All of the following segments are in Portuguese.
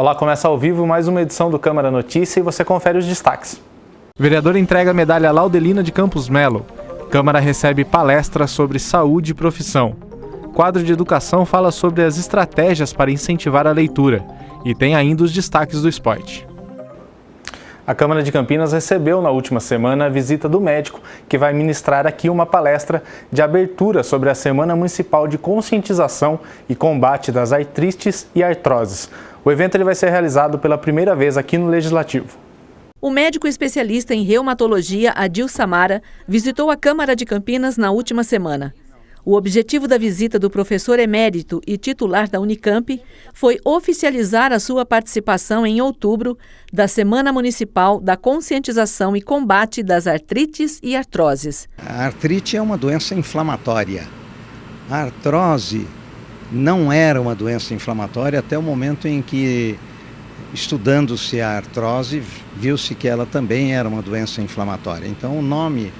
Olá, começa ao vivo mais uma edição do Câmara Notícia e você confere os destaques. Vereador entrega a medalha Laudelina de Campos Melo. Câmara recebe palestra sobre saúde e profissão. Quadro de educação fala sobre as estratégias para incentivar a leitura. E tem ainda os destaques do esporte. A Câmara de Campinas recebeu na última semana a visita do médico, que vai ministrar aqui uma palestra de abertura sobre a Semana Municipal de Conscientização e Combate das Artrites e Artroses. O evento vai ser realizado pela primeira vez aqui no Legislativo. O médico especialista em reumatologia, Adil Samara, visitou a Câmara de Campinas na última semana. O objetivo da visita do professor emérito e titular da Unicamp foi oficializar a sua participação em outubro da Semana Municipal da Conscientização e Combate das Artrites e Artroses. A artrite é uma doença inflamatória. A artrose não era uma doença inflamatória até o momento em que, estudando-se a artrose, viu-se que ela também era uma doença inflamatória. Então, o nome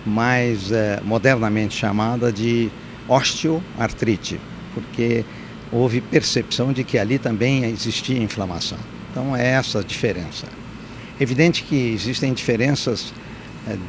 mais modernamente chamada de osteoartrite, porque houve percepção de que ali também existia inflamação. Então, é essa a diferença. Evidente que existem diferenças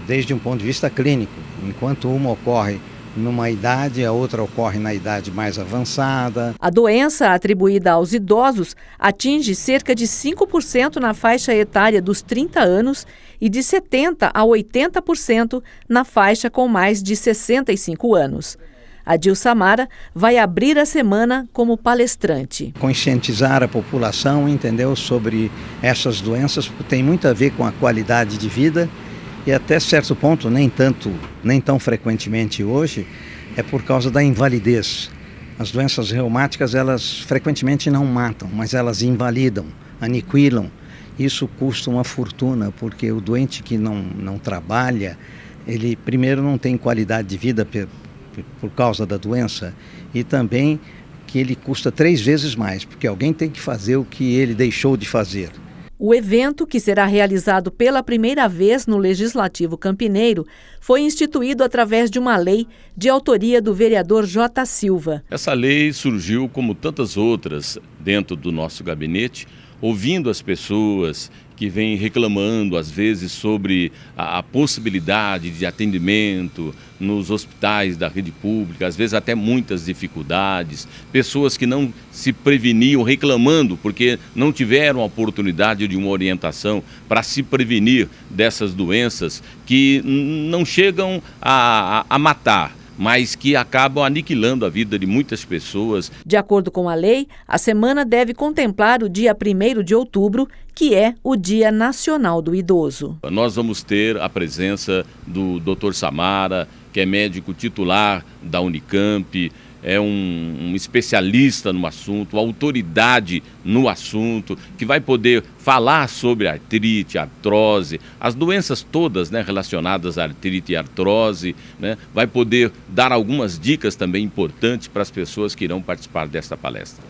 desde um ponto de vista clínico. Enquanto uma ocorre numa idade, a outra ocorre na idade mais avançada. A doença atribuída aos idosos atinge cerca de 5% na faixa etária dos 30 anos e de 70% a 80% na faixa com mais de 65 anos. Adil Samara vai abrir a semana como palestrante. Conscientizar a população, entendeu, sobre essas doenças, porque tem muito a ver com a qualidade de vida. E até certo ponto, nem tão frequentemente hoje, é por causa da invalidez. As doenças reumáticas, elas frequentemente não matam, mas elas invalidam, aniquilam. Isso custa uma fortuna, porque o doente que não trabalha, ele primeiro não tem qualidade de vida por causa da doença e também que ele custa 3 vezes mais, porque alguém tem que fazer o que ele deixou de fazer. O evento, que será realizado pela primeira vez no Legislativo Campineiro, foi instituído através de uma lei de autoria do vereador J. Silva. Essa lei surgiu, como tantas outras, dentro do nosso gabinete, ouvindo as pessoas que vêm reclamando, às vezes, sobre a possibilidade de atendimento nos hospitais da rede pública, às vezes até muitas dificuldades, pessoas que não se preveniam, reclamando porque não tiveram a oportunidade de uma orientação para se prevenir dessas doenças que não chegam a matar, mas que acabam aniquilando a vida de muitas pessoas. De acordo com a lei, a semana deve contemplar o dia 1º de outubro, que é o Dia Nacional do Idoso. Nós vamos ter a presença do Dr. Samara, que é médico titular da Unicamp, é um especialista no assunto, autoridade no assunto, que vai poder falar sobre artrite, artrose, as doenças todas, né, relacionadas à artrite e artrose, né, vai poder dar algumas dicas também importantes para as pessoas que irão participar desta palestra.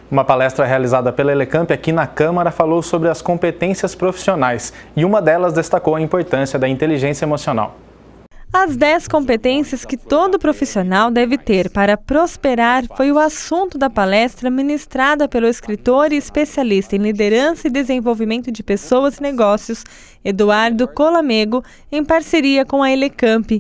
Uma palestra realizada pela Elecamp aqui na Câmara falou sobre as competências profissionais e uma delas destacou a importância da inteligência emocional. As 10 competências que todo profissional deve ter para prosperar foi o assunto da palestra ministrada pelo escritor e especialista em liderança e desenvolvimento de pessoas e negócios, Eduardo Colamego, em parceria com a Elecamp.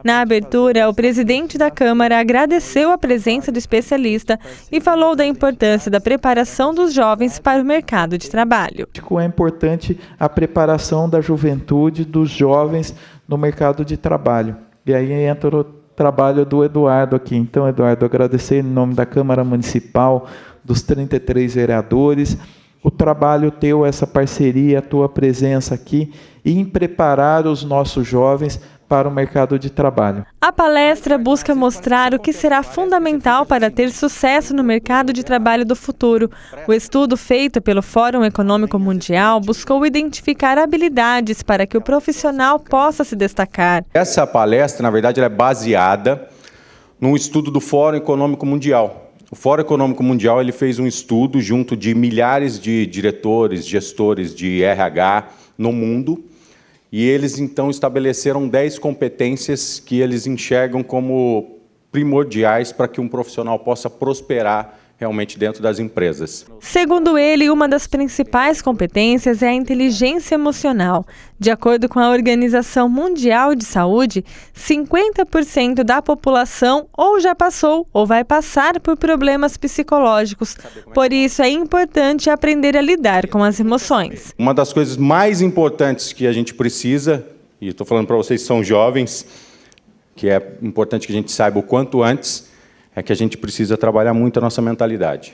Na abertura, o presidente da Câmara agradeceu a presença do especialista e falou da importância da preparação dos jovens para o mercado de trabalho. É importante a preparação da juventude, dos jovens no mercado de trabalho. E aí entra o trabalho do Eduardo aqui. Então, Eduardo, agradecer em nome da Câmara Municipal, dos 33 vereadores, o trabalho teu, essa parceria, a tua presença aqui em preparar os nossos jovens para o mercado de trabalho. A palestra busca mostrar o que será fundamental para ter sucesso no mercado de trabalho do futuro. O estudo feito pelo Fórum Econômico Mundial buscou identificar habilidades para que o profissional possa se destacar. Essa palestra, na verdade, ela é baseada num estudo do Fórum Econômico Mundial. O Fórum Econômico Mundial ele fez um estudo junto de milhares de diretores, gestores de RH no mundo, e eles, então, estabeleceram 10 competências que eles enxergam como primordiais para que um profissional possa prosperar realmente dentro das empresas. Segundo ele, uma das principais competências é a inteligência emocional. De acordo com a Organização Mundial de Saúde, 50% da população ou já passou ou vai passar por problemas psicológicos. Por isso, é importante aprender a lidar com as emoções. Uma das coisas mais importantes que a gente precisa, e estou falando para vocês que são jovens, que é importante que a gente saiba o quanto antes, é que a gente precisa trabalhar muito a nossa mentalidade.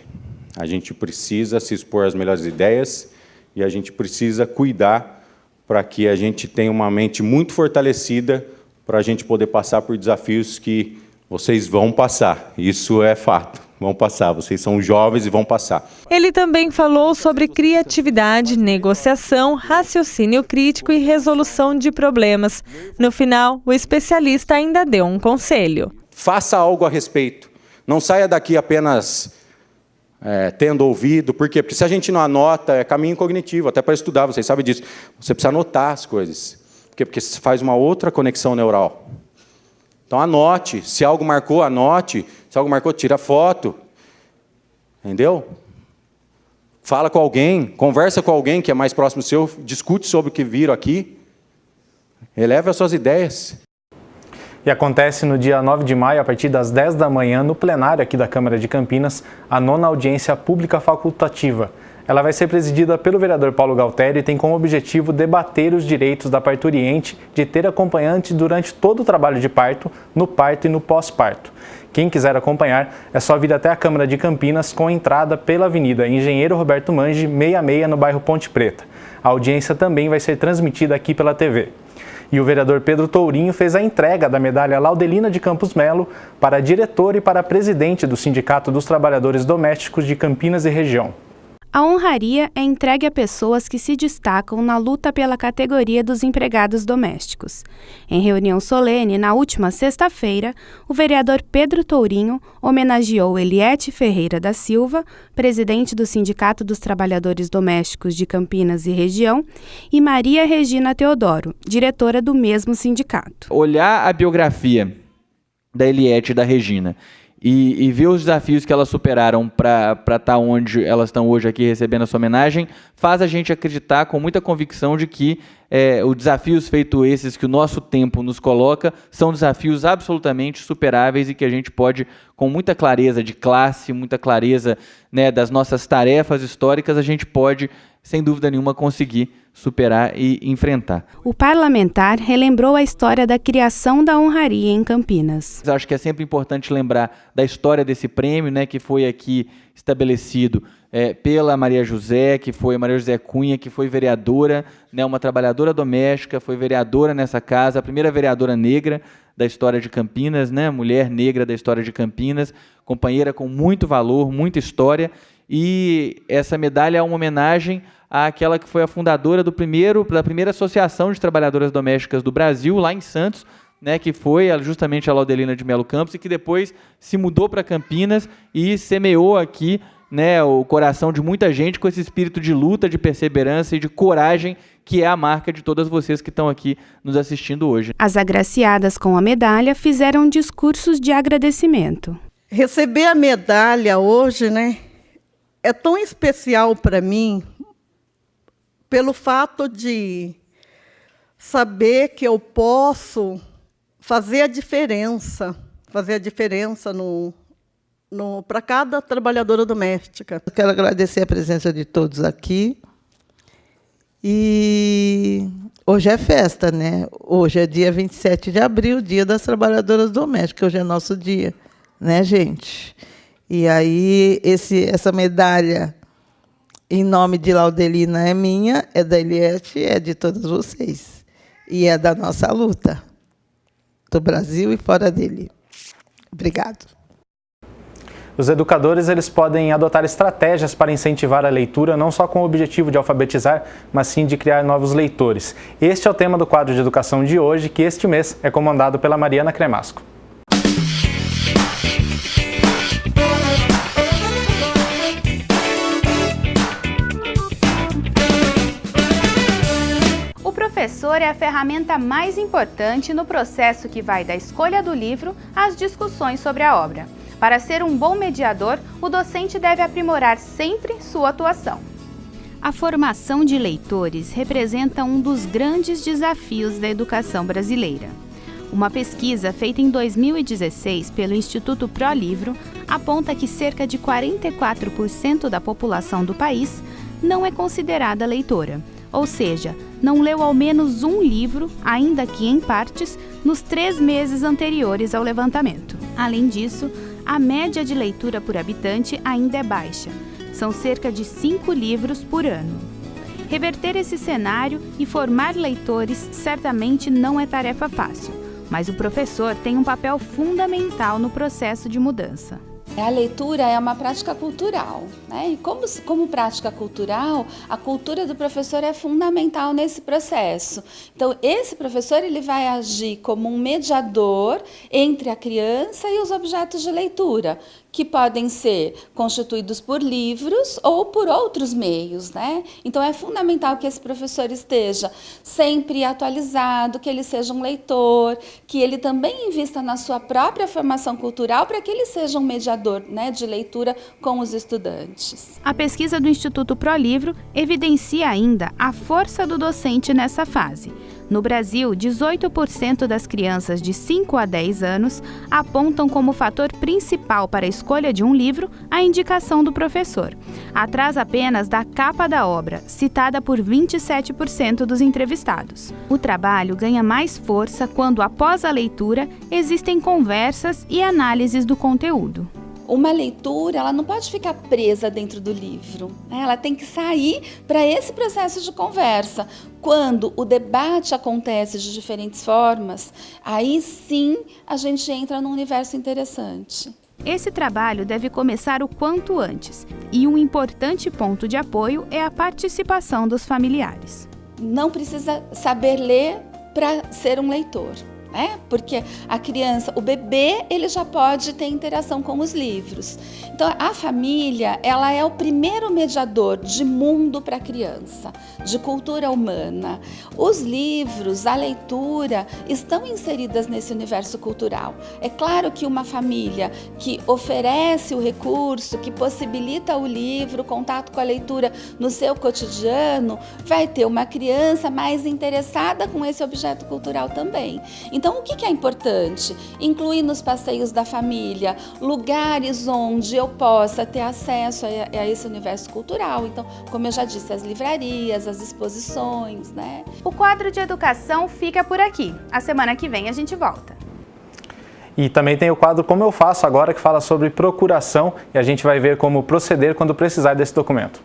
A gente precisa se expor às melhores ideias e a gente precisa cuidar para que a gente tenha uma mente muito fortalecida para a gente poder passar por desafios que vocês vão passar. Isso é fato. Vão passar. Vocês são jovens e vão passar. Ele também falou sobre criatividade, negociação, raciocínio crítico e resolução de problemas. No final, o especialista ainda deu um conselho. Faça algo a respeito. Não saia daqui apenas tendo ouvido. Por quê? Porque se a gente não anota, é caminho cognitivo, até para estudar, vocês sabem disso. Você precisa anotar as coisas. Por quê? Porque você faz uma outra conexão neural. Então, anote. Se algo marcou, anote. Se algo marcou, tira foto. Entendeu? Fala com alguém, conversa com alguém que é mais próximo seu, discute sobre o que viram aqui. Eleve as suas ideias. E acontece no dia 9 de maio, a partir das 10 da manhã, no plenário aqui da Câmara de Campinas, a 9ª audiência pública facultativa. Ela vai ser presidida pelo vereador Paulo Galtério e tem como objetivo debater os direitos da parturiente de ter acompanhante durante todo o trabalho de parto, no parto e no pós-parto. Quem quiser acompanhar, é só vir até a Câmara de Campinas com entrada pela Avenida Engenheiro Roberto Mange, 66, no bairro Ponte Preta. A audiência também vai ser transmitida aqui pela TV. E o vereador Pedro Tourinho fez a entrega da medalha Laudelina de Campos Melo para a diretora e para a presidente do Sindicato dos Trabalhadores Domésticos de Campinas e região. A honraria é entregue a pessoas que se destacam na luta pela categoria dos empregados domésticos. Em reunião solene, na última sexta-feira, o vereador Pedro Tourinho homenageou Eliete Ferreira da Silva, presidente do Sindicato dos Trabalhadores Domésticos de Campinas e região, e Maria Regina Teodoro, diretora do mesmo sindicato. Olhar a biografia da Eliete e da Regina e ver os desafios que elas superaram para estar onde elas estão hoje aqui recebendo a sua homenagem, faz a gente acreditar com muita convicção de que os desafios feitos esses que o nosso tempo nos coloca são desafios absolutamente superáveis e que a gente pode, com muita clareza de classe, muita clareza, né, das nossas tarefas históricas, a gente pode, sem dúvida nenhuma, conseguir superar e enfrentar. O parlamentar relembrou a história da criação da honraria em Campinas. Acho que é sempre importante lembrar da história desse prêmio, né, que foi aqui estabelecido pela Maria José, que foi Maria José Cunha, que foi vereadora, né, uma trabalhadora doméstica, foi vereadora nessa casa, a primeira vereadora negra da história de Campinas, né, mulher negra da história de Campinas, companheira com muito valor, muita história, e essa medalha é uma homenagem àquela que foi a fundadora da primeira Associação de Trabalhadoras Domésticas do Brasil, lá em Santos, né, que foi justamente a Laudelina de Melo Campos, e que depois se mudou para Campinas e semeou aqui, né, o coração de muita gente com esse espírito de luta, de perseverança e de coragem, que é a marca de todas vocês que estão aqui nos assistindo hoje. As agraciadas com a medalha fizeram discursos de agradecimento. Receber a medalha hoje, né, é tão especial para mim, pelo fato de saber que eu posso fazer a diferença para cada trabalhadora doméstica. Eu quero agradecer a presença de todos aqui. E hoje é festa, né? Hoje é dia 27 de abril, dia das trabalhadoras domésticas. Hoje é nosso dia, né, gente? E aí, essa medalha, em nome de Laudelina, é minha, é da Eliete, é de todos vocês. E é da nossa luta, do Brasil e fora dele. Obrigado. Os educadores eles podem adotar estratégias para incentivar a leitura, não só com o objetivo de alfabetizar, mas sim de criar novos leitores. Este é o tema do quadro de educação de hoje, que este mês é comandado pela Mariana Cremasco. O professor é a ferramenta mais importante no processo que vai da escolha do livro às discussões sobre a obra. Para ser um bom mediador, o docente deve aprimorar sempre sua atuação. A formação de leitores representa um dos grandes desafios da educação brasileira. Uma pesquisa feita em 2016 pelo Instituto ProLivro aponta que cerca de 44% da população do país não é considerada leitora, ou seja, não leu ao menos um livro, ainda que em partes, nos 3 meses anteriores ao levantamento. Além disso, a média de leitura por habitante ainda é baixa. São cerca de 5 livros por ano. Reverter esse cenário e formar leitores certamente não é tarefa fácil, mas o professor tem um papel fundamental no processo de mudança. A leitura é uma prática cultural, né? E como prática cultural, a cultura do professor é fundamental nesse processo. Então, esse professor ele vai agir como um mediador entre a criança e os objetos de leitura, que podem ser constituídos por livros ou por outros meios, né? Então, é fundamental que esse professor esteja sempre atualizado, que ele seja um leitor, que ele também invista na sua própria formação cultural para que ele seja um mediador, né, de leitura com os estudantes. A pesquisa do Instituto ProLivro evidencia ainda a força do docente nessa fase. No Brasil, 18% das crianças de 5 a 10 anos apontam como fator principal para a escolha de um livro a indicação do professor, atrás apenas da capa da obra, citada por 27% dos entrevistados. O trabalho ganha mais força quando, após a leitura, existem conversas e análises do conteúdo. Uma leitura, ela não pode ficar presa dentro do livro, né? Ela tem que sair para esse processo de conversa. Quando o debate acontece de diferentes formas, aí sim a gente entra num universo interessante. Esse trabalho deve começar o quanto antes, e um importante ponto de apoio é a participação dos familiares. Não precisa saber ler para ser um leitor. Porque a criança, o bebê, ele já pode ter interação com os livros. Então, a família, ela é o primeiro mediador de mundo para a criança, de cultura humana. Os livros, a leitura, estão inseridas nesse universo cultural. É claro que uma família que oferece o recurso, que possibilita o livro, o contato com a leitura no seu cotidiano, vai ter uma criança mais interessada com esse objeto cultural também. Então, o que é importante? Incluir nos passeios da família lugares onde eu possa ter acesso a esse universo cultural. Então, como eu já disse, as livrarias, as exposições, né? O quadro de educação fica por aqui. A semana que vem a gente volta. E também tem o quadro Como Eu Faço Agora, que fala sobre procuração, e a gente vai ver como proceder quando precisar desse documento.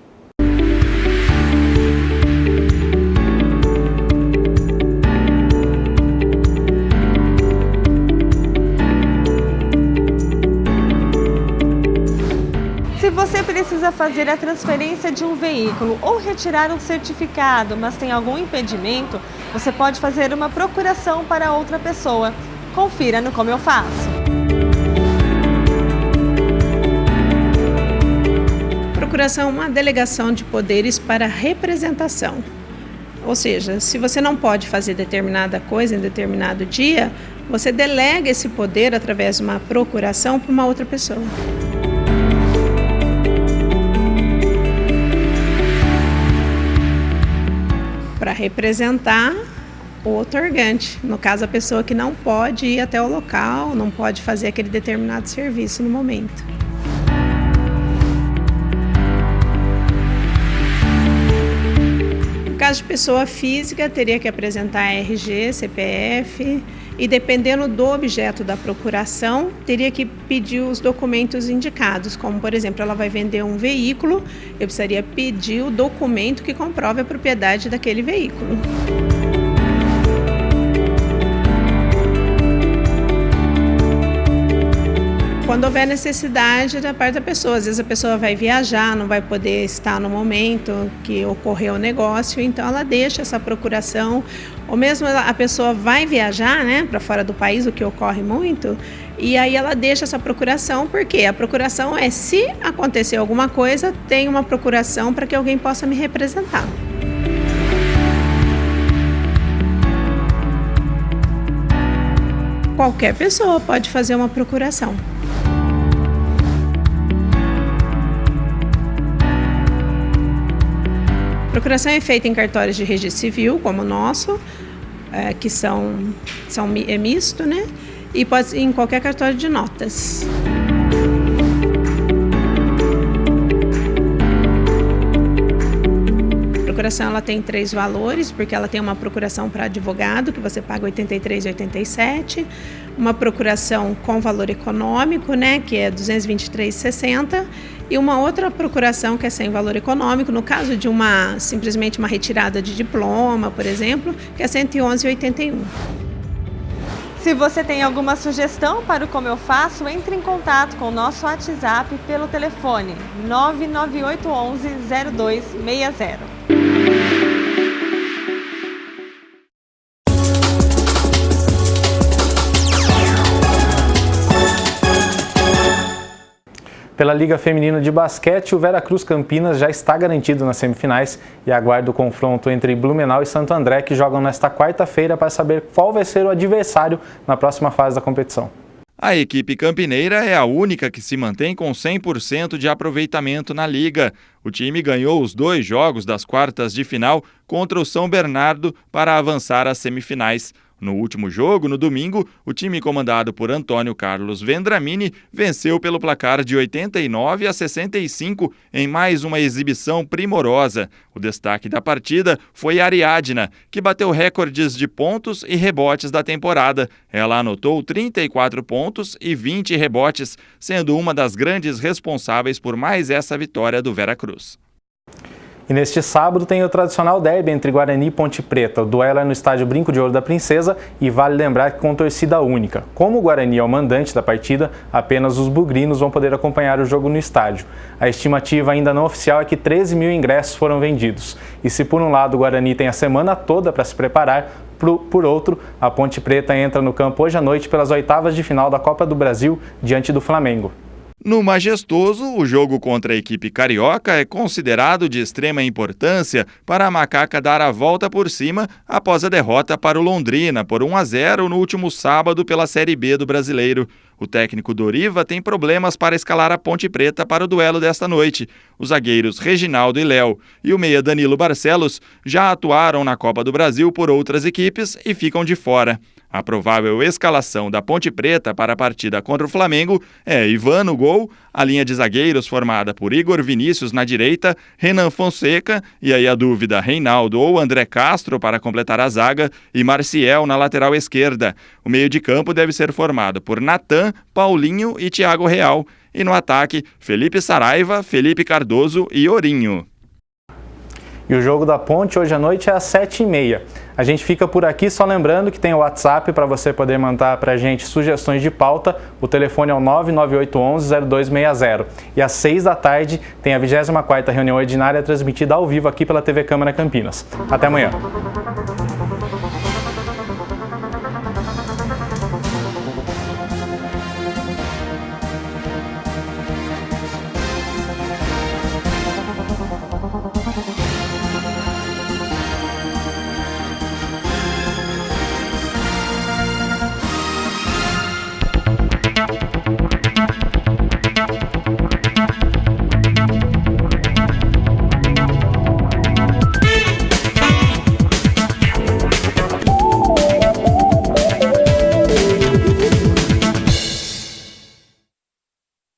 Se você precisa fazer a transferência de um veículo ou retirar um certificado, mas tem algum impedimento, você pode fazer uma procuração para outra pessoa. Confira no Como Eu Faço. Procuração é uma delegação de poderes para representação. Ou seja, se você não pode fazer determinada coisa em determinado dia, você delega esse poder através de uma procuração para uma outra pessoa. Para representar o outorgante, no caso a pessoa que não pode ir até o local, não pode fazer aquele determinado serviço no momento. No caso de pessoa física, teria que apresentar RG, CPF e, dependendo do objeto da procuração, teria que pedir os documentos indicados, como, por exemplo, ela vai vender um veículo, eu precisaria pedir o documento que comprove a propriedade daquele veículo. Quando houver necessidade da parte da pessoa, às vezes a pessoa vai viajar, não vai poder estar no momento que ocorreu o negócio, então ela deixa essa procuração, ou mesmo a pessoa vai viajar, né, para fora do país, o que ocorre muito, e aí ela deixa essa procuração, porque a procuração é, se acontecer alguma coisa, tem uma procuração para que alguém possa me representar. Qualquer pessoa pode fazer uma procuração. procuração é feita em cartórios de registro civil, como o nosso, que é misto, né? E pode ser em qualquer cartório de notas. A procuração ela tem 3 valores, porque ela tem uma procuração para advogado, que você paga R$ 83,87, uma procuração com valor econômico, né, que é R$ 223,60, e uma outra procuração que é sem valor econômico, no caso de simplesmente uma retirada de diploma, por exemplo, que é R$ 111,81. Se você tem alguma sugestão para o Como Eu Faço, entre em contato com o nosso WhatsApp pelo telefone 99811-0260. Pela Liga Feminina de Basquete, o Veracruz Campinas já está garantido nas semifinais e aguarda o confronto entre Blumenau e Santo André, que jogam nesta quarta-feira para saber qual vai ser o adversário na próxima fase da competição. A equipe campineira é a única que se mantém com 100% de aproveitamento na liga. O time ganhou os 2 jogos das quartas de final contra o São Bernardo para avançar às semifinais. No último jogo, no domingo, o time comandado por Antônio Carlos Vendramini venceu pelo placar de 89-65 em mais uma exibição primorosa. O destaque da partida foi a Ariadna, que bateu recordes de pontos e rebotes da temporada. Ela anotou 34 pontos e 20 rebotes, sendo uma das grandes responsáveis por mais essa vitória do Veracruz. E neste sábado tem o tradicional derby entre Guarani e Ponte Preta. O duelo é no estádio Brinco de Ouro da Princesa e vale lembrar que com torcida única. Como o Guarani é o mandante da partida, apenas os bugrinos vão poder acompanhar o jogo no estádio. A estimativa ainda não oficial é que 13 mil ingressos foram vendidos. E se por um lado o Guarani tem a semana toda para se preparar, por outro, a Ponte Preta entra no campo hoje à noite pelas oitavas de final da Copa do Brasil diante do Flamengo. No Majestoso, o jogo contra a equipe carioca é considerado de extrema importância para a Macaca dar a volta por cima após a derrota para o Londrina por 1-0 no último sábado pela Série B do Brasileiro. O técnico Doriva tem problemas para escalar a Ponte Preta para o duelo desta noite. Os zagueiros Reginaldo e Léo e o meia Danilo Barcelos já atuaram na Copa do Brasil por outras equipes e ficam de fora. A provável escalação da Ponte Preta para a partida contra o Flamengo é Ivan no gol, a linha de zagueiros formada por Igor Vinícius na direita, Renan Fonseca, e aí a dúvida Reinaldo ou André Castro para completar a zaga, e Marciel na lateral esquerda. O meio de campo deve ser formado por Natan, Paulinho e Thiago Real. E no ataque, Felipe Saraiva, Felipe Cardoso e Ourinho. E o jogo da Ponte hoje à noite é às 7h30. A gente fica por aqui, só lembrando que tem o WhatsApp para você poder mandar para a gente sugestões de pauta. O telefone é o 99811-0260. E às 6 da tarde tem a 24ª reunião ordinária transmitida ao vivo aqui pela TV Câmara Campinas. Até amanhã.